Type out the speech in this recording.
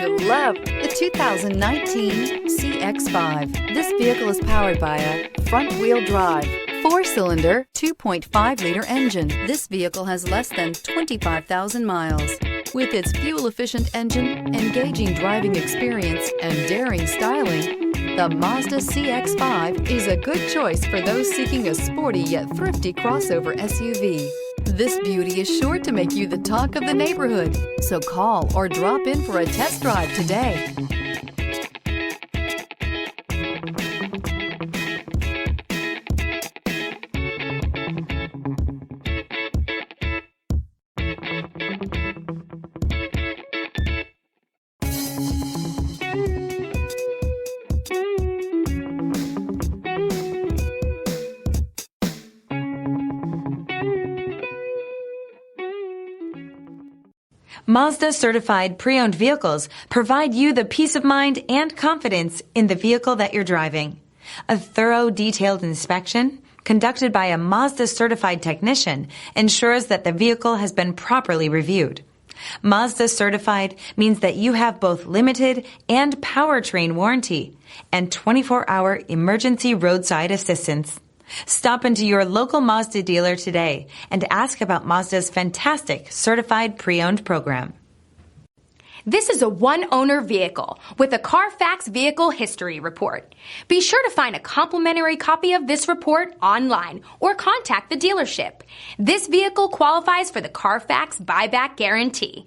to love the 2019 CX-5. This vehicle is powered by a front-wheel drive, 4-cylinder, 2.5-liter engine. This vehicle has less than 25,000 miles. With its fuel-efficient engine, engaging driving experience, and daring styling, the Mazda CX-5 is a good choice for those seeking a sporty yet thrifty crossover SUV. This beauty is sure to make you the talk of the neighborhood, so call or drop in for a test drive today. Mazda certified pre-owned vehicles provide you the peace of mind and confidence in the vehicle that you're driving. A thorough, detailed inspection conducted by a Mazda certified technician ensures that the vehicle has been properly reviewed. Mazda certified means that you have both limited and powertrain warranty and 24-hour emergency roadside assistance. Stop into your local Mazda dealer today and ask about Mazda's fantastic certified pre-owned program. This is a one-owner vehicle with a Carfax Vehicle History Report. Be sure to find a complimentary copy of this report online or contact the dealership. This vehicle qualifies for the Carfax Buyback Guarantee.